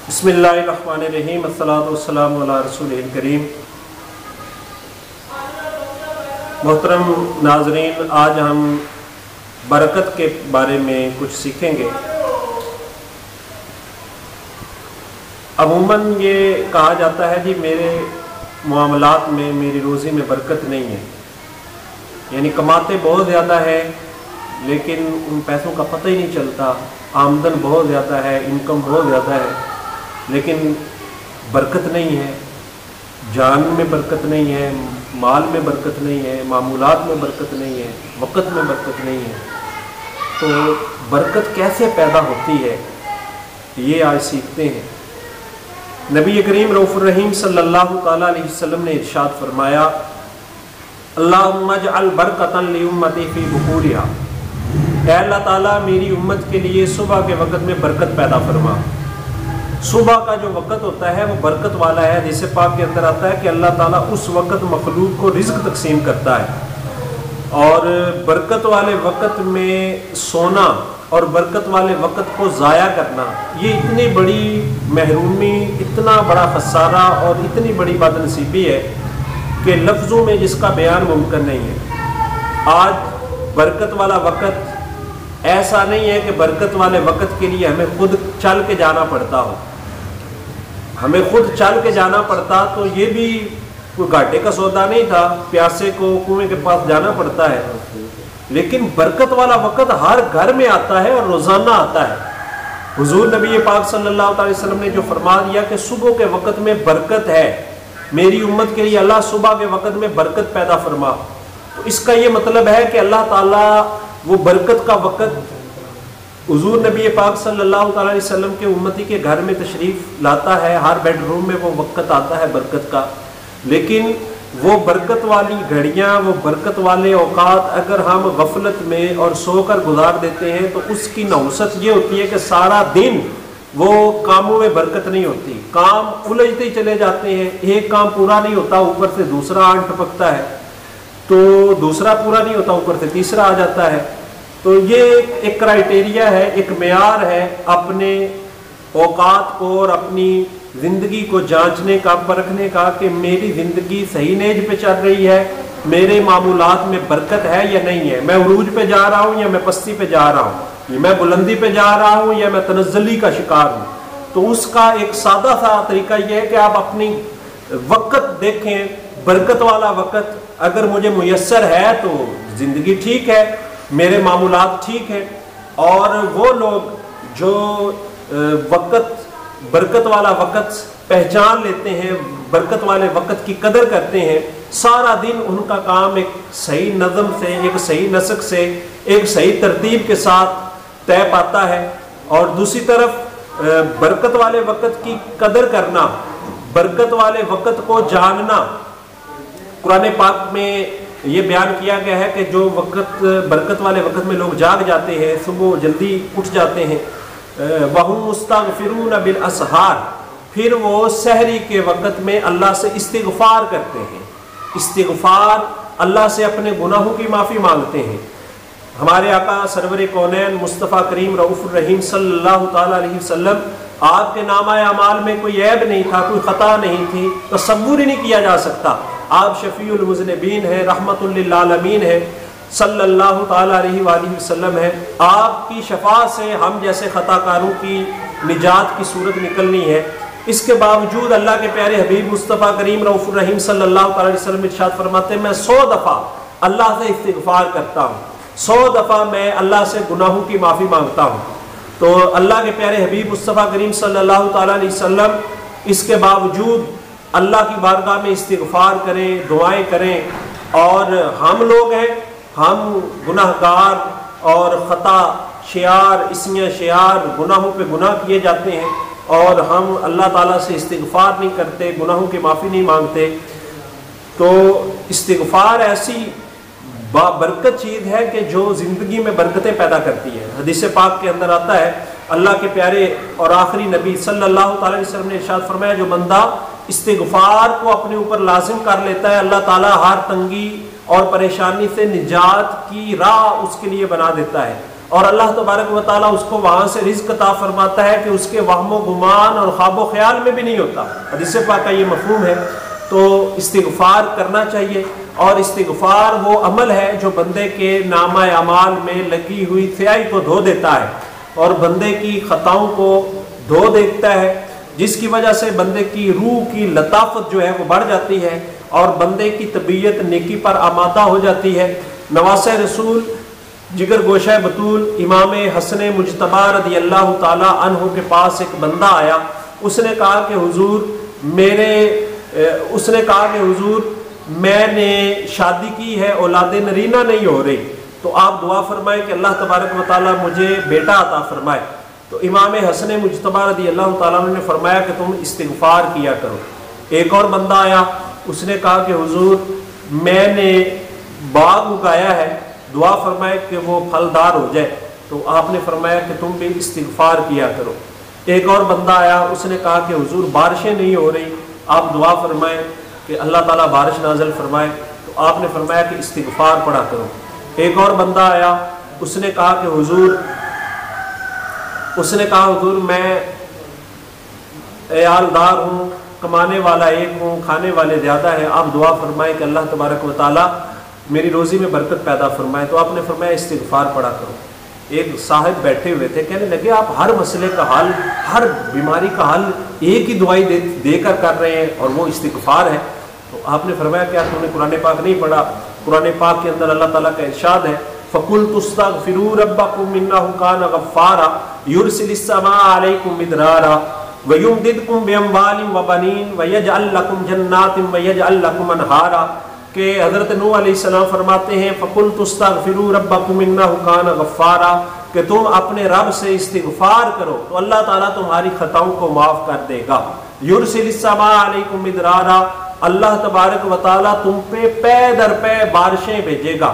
بسم اللہ الرحمن الرحیم، الصلاۃ والسلام علی رسول کریم۔ محترم ناظرین، آج ہم برکت کے بارے میں کچھ سیکھیں گے۔ عموماً یہ کہا جاتا ہے جی میرے معاملات میں، میری روزی میں برکت نہیں ہے، یعنی کماتے بہت زیادہ ہے لیکن ان پیسوں کا پتہ ہی نہیں چلتا، آمدن بہت زیادہ ہے، انکم بہت زیادہ ہے لیکن برکت نہیں ہے، جان میں برکت نہیں ہے، مال میں برکت نہیں ہے، معمولات میں برکت نہیں ہے، وقت میں برکت نہیں ہے۔ تو برکت کیسے پیدا ہوتی ہے یہ آج سیکھتے ہیں۔ نبی کریم رؤوف الرحیم صلی اللہ تعالیٰ علیہ وسلم نے ارشاد فرمایا، اللہم اجعل برکتا لامتی فی بکورہا، اے اللہ تعالیٰ میری امت کے لیے صبح کے وقت میں برکت پیدا فرما۔ صبح کا جو وقت ہوتا ہے وہ برکت والا ہے، جیسے پاک کے اندر آتا ہے کہ اللہ تعالیٰ اس وقت مخلوق کو رزق تقسیم کرتا ہے، اور برکت والے وقت میں سونا اور برکت والے وقت کو ضائع کرنا یہ اتنی بڑی محرومی، اتنا بڑا خسارہ اور اتنی بڑی بد نصیبی ہے کہ لفظوں میں جس کا بیان ممکن نہیں ہے۔ آج برکت والا وقت ایسا نہیں ہے کہ برکت والے وقت کے لیے ہمیں خود چل کے جانا پڑتا ہو، ہمیں خود چل کے جانا پڑتا تو یہ بھی کوئی گھاٹے کا سودا نہیں تھا، پیاسے کو کنویں کے پاس جانا پڑتا ہے، لیکن برکت والا وقت ہر گھر میں آتا ہے اور روزانہ آتا ہے۔ حضور نبی پاک صلی اللہ علیہ وسلم نے جو فرما دیا کہ صبح کے وقت میں برکت ہے، میری امت کے لیے اللہ صبح کے وقت میں برکت پیدا فرما، تو اس کا یہ مطلب ہے کہ اللہ تعالیٰ وہ برکت کا وقت حضور نبی پاک صلی اللہ تعالیٰ علیہ وسلم کے امتی کے گھر میں تشریف لاتا ہے، ہر بیڈ روم میں وہ وقت آتا ہے برکت کا، لیکن وہ برکت والی گھڑیاں، وہ برکت والے اوقات اگر ہم غفلت میں اور سو کر گزار دیتے ہیں تو اس کی نحوست یہ ہوتی ہے کہ سارا دن وہ کاموں میں برکت نہیں ہوتی، کام الجھتے ہی چلے جاتے ہیں، ایک کام پورا نہیں ہوتا اوپر سے دوسرا آن ٹپکتا ہے، تو دوسرا پورا نہیں ہوتا اوپر سے تیسرا آ جاتا ہے۔ تو یہ ایک کرائٹیریا ہے، ایک معیار ہے اپنے اوقات کو اور اپنی زندگی کو جانچنے کا، پرکھنے کا کہ میری زندگی صحیح نیج پہ چل رہی ہے، میرے معمولات میں برکت ہے یا نہیں ہے، میں عروج پہ جا رہا ہوں یا میں پستی پہ جا رہا ہوں، میں بلندی پہ جا رہا ہوں یا میں تنزلی کا شکار ہوں۔ تو اس کا ایک سادہ سا طریقہ یہ ہے کہ آپ اپنی وقت دیکھیں، برکت والا وقت اگر مجھے میسر ہے تو زندگی ٹھیک ہے، میرے معمولات ٹھیک ہیں، اور وہ لوگ جو وقت برکت والا وقت پہچان لیتے ہیں، برکت والے وقت کی قدر کرتے ہیں، سارا دن ان کا کام ایک صحیح نظم سے، ایک صحیح نسق سے، ایک صحیح ترتیب کے ساتھ طے پاتا ہے۔ اور دوسری طرف برکت والے وقت کی قدر کرنا، برکت والے وقت کو جاننا، قرآن پاک میں یہ بیان کیا گیا ہے کہ جو وقت برکت والے وقت میں لوگ جاگ جاتے ہیں، صبح جلدی اٹھ جاتے ہیں، وَهُمْ مُسْتَغْفِرُونَ بِالْأَسْحَارِ، پھر وہ سحری کے وقت میں اللہ سے استغفار کرتے ہیں، استغفار اللہ سے اپنے گناہوں کی معافی مانگتے ہیں۔ ہمارے آقا سرور کونین مصطفیٰ کریم رؤوف الرحیم صلی اللہ تعالیٰ علیہ وسلم، آپ کے نامہ اعمال میں کوئی عیب نہیں تھا، کوئی خطا نہیں تھی، تصور ہی نہیں کیا جا سکتا۔ آپ شفیع المذنبین ہیں، رحمت للعالمین ہیں، صلی اللہ تعالیٰ علیہ وآلہ وسلم ہیں۔ آپ کی شفاعت سے ہم جیسے خطا کاروں کی نجات کی صورت نکلنی ہے۔ اس کے باوجود اللہ کے پیارے حبیب مصطفیٰ کریم رؤوف الرحیم صلی اللہ تعالیٰ علیہ وسلم ارشاد فرماتے ہیں، میں 100 دفعہ اللہ سے استغفار کرتا ہوں، 100 دفعہ میں اللہ سے گناہوں کی معافی مانگتا ہوں۔ تو اللہ کے پیارے حبیب مصطفیٰ کریم صلی اللہ تعالیٰ علیہ وسلم اس کے باوجود اللہ کی بارگاہ میں استغفار کریں، دعائیں کریں، اور ہم لوگ ہیں، ہم گناہ گار اور خطا شیار، اسمیہ شیار، گناہوں پہ گناہ کیے جاتے ہیں، اور ہم اللہ تعالیٰ سے استغفار نہیں کرتے، گناہوں کی معافی نہیں مانگتے۔ تو استغفار ایسی برکت چیز ہے کہ جو زندگی میں برکتیں پیدا کرتی ہے۔ حدیث پاک کے اندر آتا ہے، اللہ کے پیارے اور آخری نبی صلی اللہ تعالیٰ علیہ وسلم نے ارشاد فرمایا، جو بندہ استغفار کو اپنے اوپر لازم کر لیتا ہے، اللہ تعالیٰ ہر تنگی اور پریشانی سے نجات کی راہ اس کے لیے بنا دیتا ہے۔ اور اللہ تبارک و تعالیٰ اس کو وہاں سے رزق عطا فرماتا ہے کہ اس کے وہم و گمان اور خواب و خیال میں بھی نہیں ہوتا۔ حدیث پاک کا یہ مفہوم ہے۔ تو استغفار کرنا چاہیے، اور استغفار وہ عمل ہے جو بندے کے نامہ اعمال میں لگی ہوئی سیاہی کو دھو دیتا ہے اور بندے کی خطاؤں کو دھو دیتا ہے، جس کی وجہ سے بندے کی روح کی لطافت جو ہے وہ بڑھ جاتی ہے اور بندے کی طبیعت نیکی پر آمادہ ہو جاتی ہے۔ نواسہ رسول جگر گوشہ بطول امام حسن مجتبی رضی اللہ تعالی عنہ کے پاس ایک بندہ آیا۔ اس نے کہا کہ حضور میں نے شادی کی ہے، اولاد نرینہ نہیں ہو رہی، تو آپ دعا فرمائیں کہ اللہ تبارک و تعالیٰ مجھے بیٹا عطا فرمائے۔ تو امام حسن مجتبی رضی اللہ تعالیٰ عنہ نے فرمایا کہ تم استغفار کیا کرو۔ ایک اور بندہ آیا، اس نے کہا کہ حضور میں نے باغ اگایا ہے، دعا فرمائے کہ وہ پھلدار ہو جائے، تو آپ نے فرمایا کہ تم بھی استغفار کیا کرو۔ ایک اور بندہ آیا، اس نے کہا کہ حضور بارشیں نہیں ہو رہی، آپ دعا فرمائیں کہ اللہ تعالیٰ بارش نازل فرمائے، تو آپ نے فرمایا کہ استغفار پڑھا کرو۔ ایک اور بندہ آیا، اس نے کہا کہ حضور میں عیالدار ہوں، کمانے والا ایک ہوں، کھانے والے زیادہ ہیں، آپ دعا فرمائیں کہ اللہ تبارک و تعالیٰ میری روزی میں برکت پیدا فرمائے، تو آپ نے فرمایا استغفار پڑھا کرو۔ ایک صاحب بیٹھے ہوئے تھے، کہنے لگے آپ ہر مسئلے کا حل، ہر بیماری کا حل ایک ہی دعائی دے کر رہے ہیں اور وہ استغفار ہے۔ تو آپ نے فرمایا کیا تم نے قرآن پاک نہیں پڑھا؟ قرآن پاک کے اندر اللہ تعالیٰ کا ارشاد ہے فَقُلْتُ اسْتَغْفِرُوا رَبَّكُمْ إِنَّهُ كَانَ غَفَّارًا يُرْسِلِ السَّمَاءَ عَلَيْكُمْ مِدْرَارًا وَيُمْدِدْكُمْ بِأَمْوَالٍ وَبَنِينَ وَيَجْعَلْ لَكُمْ جَنَّاتٍ وَيَجْعَلْ لَكُمْ أَنْهَارًا، کہ حضرت نوح علیہ السلام فرماتے ہیں فَقُلْتُ اسْتَغْفِرُوا رَبَّكُمْ إِنَّهُ كَانَ غَفَّارًا، کہ تم اپنے رب سے استغفار کرو تو اللہ تعالیٰ تمہاری خطاؤں کو معاف کر دے گا۔ یرسل السماء علیکم مدرارا، اللہ تبارک و تعالیٰ تم پہ پے در پے بارشیں بھیجے گا۔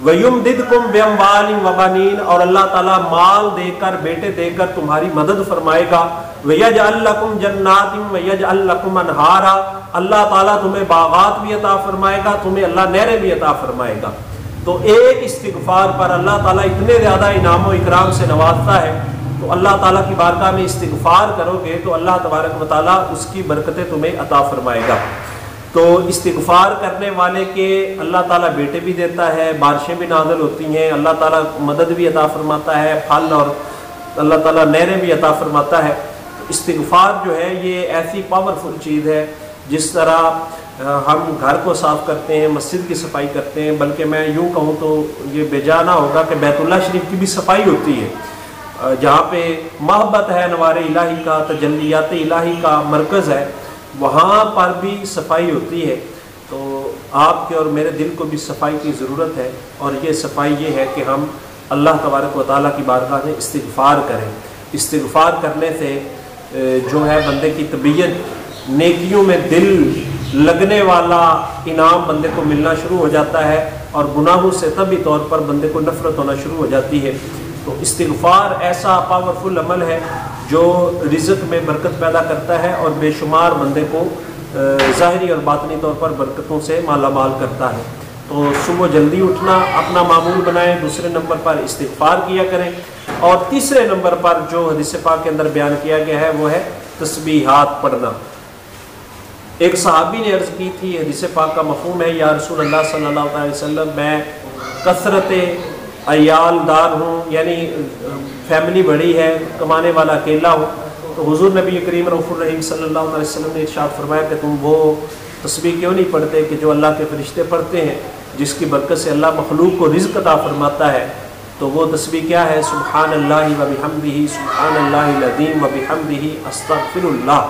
وَيُمْدِدْكُمْ بِأَمْوَالٍ وَبَنِينَ، اور اللہ تعالیٰ مال دے کر، بیٹے دے کر تمہاری مدد فرمائے گا۔ وَيَجْعَلْ لَكُمْ جَنَّاتٍ وَيَجْعَلْ لَكُمْ أَنْهَارًا، اللہ تعالیٰ تمہیں باغات بھی عطا فرمائے گا، تمہیں اللہ نہریں بھی عطا فرمائے گا۔ تو ایک استغفار پر اللہ تعالیٰ اتنے زیادہ انعام و اکرام سے نوازتا ہے، تو اللہ تعالیٰ کی بارگاہ میں استغفار کرو گے تو اللہ تبارک و تعالیٰ اس کی برکتیں تمہیں عطا فرمائے گا۔ تو استغفار کرنے والے کے اللہ تعالیٰ بیٹے بھی دیتا ہے، بارشیں بھی نازل ہوتی ہیں، اللہ تعالیٰ مدد بھی عطا فرماتا ہے، پھل اور اللہ تعالیٰ نہریں بھی عطا فرماتا ہے۔ استغفار جو ہے یہ ایسی پاورفل چیز ہے، جس طرح ہم گھر کو صاف کرتے ہیں، مسجد کی صفائی کرتے ہیں، بلکہ میں یوں کہوں تو یہ بے جا نہ ہوگا کہ بیت اللہ شریف کی بھی صفائی ہوتی ہے، جہاں پہ محبت ہے، انوار الہی کا، تجلیات الہی کا مرکز ہے، وہاں پر بھی صفائی ہوتی ہے۔ تو آپ کے اور میرے دل کو بھی صفائی کی ضرورت ہے، اور یہ صفائی یہ ہے کہ ہم اللہ تبارک و تعالیٰ کی بارگاہ میں استغفار کریں۔ استغفار کرنے سے جو ہے بندے کی طبیعت، نیکیوں میں دل لگنے والا انعام بندے کو ملنا شروع ہو جاتا ہے، اور گناہوں سے طبعی طور پر بندے کو نفرت ہونا شروع ہو جاتی ہے۔ تو استغفار ایسا پاورفل عمل ہے جو رزق میں برکت پیدا کرتا ہے اور بے شمار بندے کو ظاہری اور باطنی طور پر برکتوں سے مالا مال کرتا ہے۔ تو صبح جلدی اٹھنا اپنا معمول بنائیں، دوسرے نمبر پر استغفار کیا کریں، اور تیسرے نمبر پر جو حدیث پاک کے اندر بیان کیا گیا ہے وہ ہے تسبیحات پڑھنا۔ ایک صحابی نے عرض کی تھی، حدیث پاک کا مفہوم ہے یا رسول اللہ صلی اللہ علیہ وسلم میں کثرت عیال دار ہوں، یعنی فیملی بڑی ہے، کمانے والا اکیلا ہوں، تو حضور نبی کریم رؤوف الرحیم صلی اللہ علیہ وسلم نے ارشاد فرمایا کہ تم وہ تسبیح کیوں نہیں پڑھتے کہ جو اللہ کے فرشتے پڑھتے ہیں، جس کی برکت سے اللہ مخلوق کو رزق عطا فرماتا ہے۔ تو وہ تسبیح کیا ہے؟ سبحان اللہ و بحمدہ، سبحان اللہ العظیم و بحمدہ، استغفر اللہ۔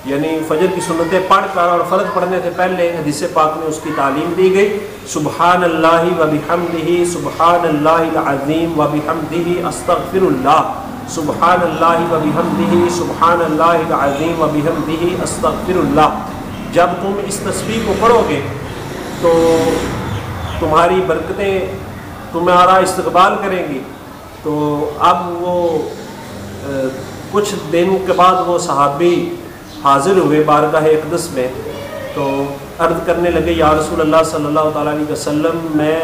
یعنی فجر کی سنتیں پڑھ کر اور فرض پڑھنے سے پہلے حدیث پاک میں اس کی تعلیم دی گئی، سبحان اللہ و بحمدہ، سبحان اللہ العظیم و بحمدہ، استغفر اللہ، سبحان اللہ و بحمدہ، سبحان اللہ العظیم و بحمدہ، استغفر اللہ۔ جب تم اس تسبیح کو پڑھو گے تو تمہاری برکتیں تمہارا استقبال کریں گی۔ تو اب وہ کچھ دنوں کے بعد وہ صحابی حاضر ہوئے بارگاہ اقدس میں، تو عرض کرنے لگے یا رسول اللہ صلی اللہ تعالیٰ علیہ وسلم میں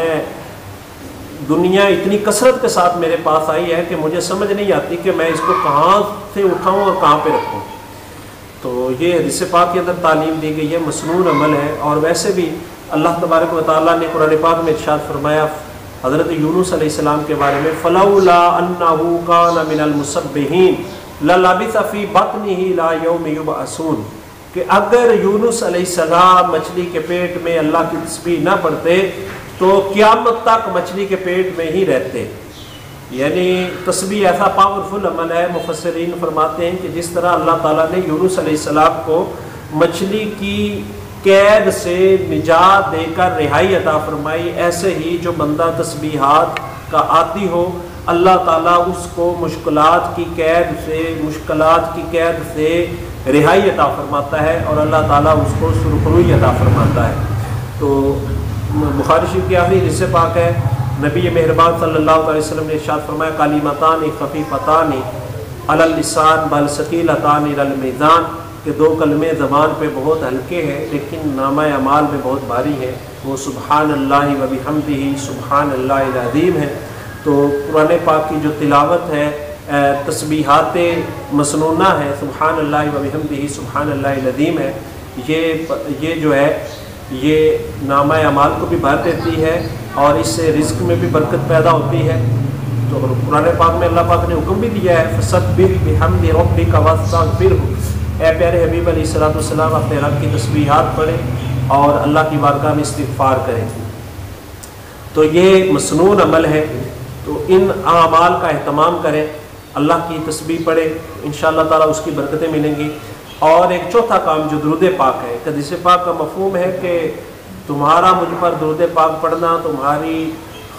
دنیا اتنی کثرت کے ساتھ میرے پاس آئی ہے کہ مجھے سمجھ نہیں آتی کہ میں اس کو کہاں سے اٹھاؤں اور کہاں پہ رکھوں۔ تو یہ حدیث پاک کے اندر تعلیم دی گئی ہے، مسنون عمل ہے۔ اور ویسے بھی اللہ تبارک و تعالیٰ نے قرآن پاک میں ارشاد فرمایا حضرت یونس علیہ السلام کے بارے میں، فَلَوْلَا أَنَّهُ كَانَ مِنَ الْمُسَبِّحِينَ لَلَبِثَ فِي بَطْنِهِ إِلَىٰ يَوْمِ يُبْعَثُونَ، کہ اگر یونس علیہ السلام مچھلی کے پیٹ میں اللہ کی تسبیح نہ پڑھتے تو قیامت تک مچھلی کے پیٹ میں ہی رہتے۔ یعنی تسبیح ایسا پاورفل عمل ہے، مفسرین فرماتے ہیں کہ جس طرح اللہ تعالیٰ نے یونس علیہ السلام کو مچھلی کی قید سے نجات دے کر رہائی عطا فرمائی، ایسے ہی جو بندہ تسبیحات کا عادی ہو اللہ تعالیٰ اس کو مشکلات کی قید سے رہائی عطا فرماتا ہے، اور اللہ تعالیٰ اس کو سرخروئی عطا فرماتا ہے۔ تو بخاری شریف کی آخری حدیث پاک ہے، نبی مہربان صلی اللہ علیہ وسلم نے ارشاد فرمایا کلیمتان خفیفتان علی اللسان بل ثقیلتان علی المیزان، کہ دو کلمے زبان پہ بہت ہلکے ہیں لیکن نامہ اعمال میں بہت بھاری ہے، وہ سبحان اللہ و بحمدہ سبحان اللہ العظیم ہے۔ تو قرآن پاک کی جو تلاوت ہے، تسبیحات مسنونہ ہے، سبحان اللہ و بحمدہ سبحان اللہ العظیم ہے، یہ جو ہے یہ نامہ اعمال کو بھی بھر دیتی ہے اور اس سے رزق میں بھی برکت پیدا ہوتی ہے۔ تو قرآن پاک میں اللہ پاک نے حکم بھی دیا ہے فَسَبِّحْ بِحَمْدِ رَبِّكَ وَاسْتَغْفِرْهُ، اے پیارے حبیب علیہ الصلوۃ والسلام اپنے رب کی تسبیحات پڑھیں اور اللہ کی بارگاہ میں استغفار کریں۔ تو یہ مسنون عمل ہے، تو ان اعمال کا اہتمام کریں، اللہ کی تسبیح پڑھیں، انشاءاللہ تعالیٰ اس کی برکتیں ملیں گی۔ اور ایک چوتھا کام جو درود پاک ہے، حدیث پاک کا مفہوم ہے کہ تمہارا مجھ پر درود پاک پڑھنا تمہاری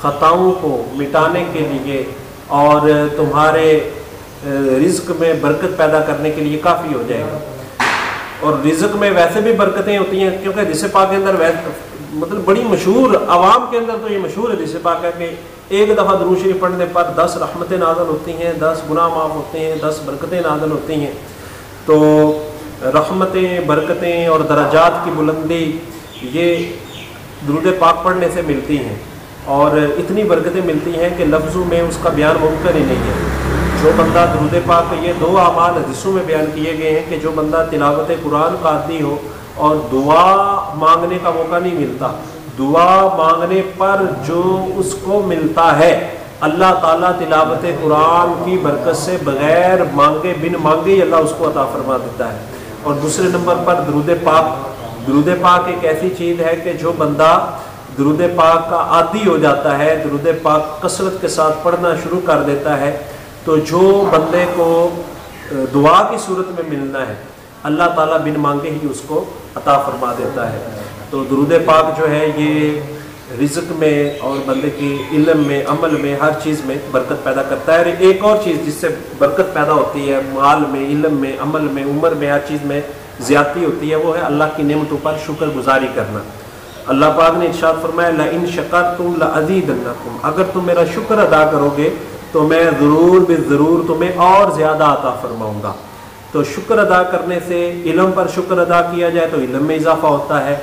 خطاؤں کو مٹانے کے لیے اور تمہارے رزق میں برکت پیدا کرنے کے لیے کافی ہو جائے گا۔ اور رزق میں ویسے بھی برکتیں ہوتی ہیں، کیونکہ حدیث پاک کے اندر مطلب بڑی مشہور، عوام کے اندر تو یہ مشہور حدیث پاک ہے کہ ایک دفعہ درود شریف پڑھنے پر 10 رحمتیں نازل ہوتی ہیں، 10 گناہ معاف ہوتے ہیں، 10 برکتیں نازل ہوتی ہیں۔ تو رحمتیں، برکتیں اور درجات کی بلندی یہ درود پاک پڑھنے سے ملتی ہیں، اور اتنی برکتیں ملتی ہیں کہ لفظوں میں اس کا بیان ممکن ہی نہیں ہے۔ جو بندہ درود پاک، یہ 2 اعمال حدیثوں میں بیان کیے گئے ہیں کہ جو بندہ تلاوت قرآن کا عادی ہو اور دعا مانگنے کا موقع نہیں ملتا، دعا مانگنے پر جو اس کو ملتا ہے اللہ تعالیٰ تلاوت قرآن کی برکت سے بغیر مانگے، بن مانگے ہی اللہ اس کو عطا فرما دیتا ہے۔ اور دوسرے نمبر پر درود پاک ایک ایسی چیز ہے کہ جو بندہ درود پاک کا عادی ہو جاتا ہے، درود پاک کثرت کے ساتھ پڑھنا شروع کر دیتا ہے، تو جو بندے کو دعا کی صورت میں ملنا ہے اللہ تعالیٰ بن مانگے ہی اس کو عطا فرما دیتا ہے۔ تو درود پاک جو ہے یہ رزق میں اور بندے کی علم میں، عمل میں، ہر چیز میں برکت پیدا کرتا ہے۔ ایک اور چیز جس سے برکت پیدا ہوتی ہے، مال میں، علم میں، عمل میں، عمر میں، ہر چیز میں زیادتی ہوتی ہے، وہ ہے اللہ کی نعمتوں پر شکر گزاری کرنا۔ اللہ پاک نے ارشاد فرمایا لَإِن شَكَرْتُمْ لَأَزِيدَنَّكُمْ، اگر تم میرا شکر ادا کرو گے تو میں ضرور تمہیں اور زیادہ عطا فرماؤں گا۔ تو شکر ادا کرنے سے، علم پر شکر ادا کیا جائے تو علم میں اضافہ ہوتا ہے،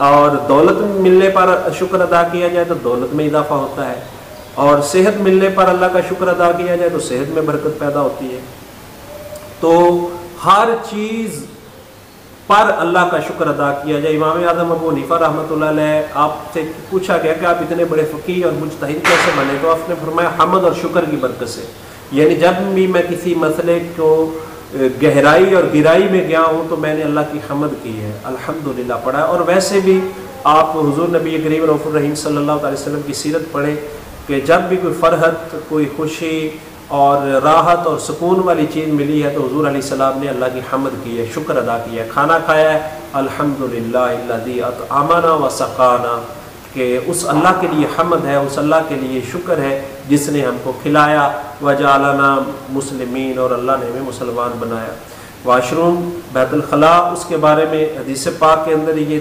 اور دولت ملنے پر شکر ادا کیا جائے تو دولت میں اضافہ ہوتا ہے، اور صحت ملنے پر اللہ کا شکر ادا کیا جائے تو صحت میں برکت پیدا ہوتی ہے۔ تو ہر چیز پر اللہ کا شکر ادا کیا جائے۔ امام اعظم ابو حنیفہ رحمۃ اللہ علیہ، آپ سے پوچھا گیا کہ آپ اتنے بڑے فقیہ اور مجتہد کیسے بنے، تو آپ نے فرمایا حمد اور شکر کی برکت سے۔ یعنی جب بھی میں کسی مسئلے کو گہرائی اور گہرائی میں گیا ہوں تو میں نے اللہ کی حمد کی ہے، الحمدللہ پڑھا ہے۔ اور ویسے بھی آپ حضور نبی کریم رؤوف الرحیم صلی اللہ علیہ وسلم کی سیرت پڑھیں کہ جب بھی کوئی فرحت، کوئی خوشی اور راحت اور سکون والی چیز ملی ہے تو حضور علیہ السلام نے اللہ کی حمد کی ہے، شکر ادا کیا ہے۔ کھانا کھایا ہے، الحمدللہ الذی اطعمنا وسقانا، کہ اس اللہ کے لیے حمد ہے، اس اللہ کے لیے شکر ہے جس نے ہم کو کھلایا، وجعلنا مسلمین، اور اللہ نے ہمیں مسلمان بنایا۔ واش روم، بیت الخلاء، اس کے بارے میں حدیث پاک کے اندر یہ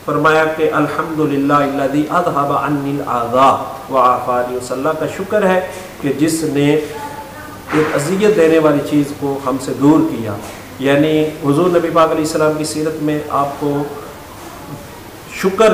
فرمایا کہ الحمدللہ الذی اذهب عنی الاعضاء وعافانی، اس اللہ کا شکر ہے کہ جس نے ایک اذیت دینے والی چیز کو ہم سے دور کیا۔ یعنی حضور نبی پاک علیہ السلام کی سیرت میں آپ کو شکر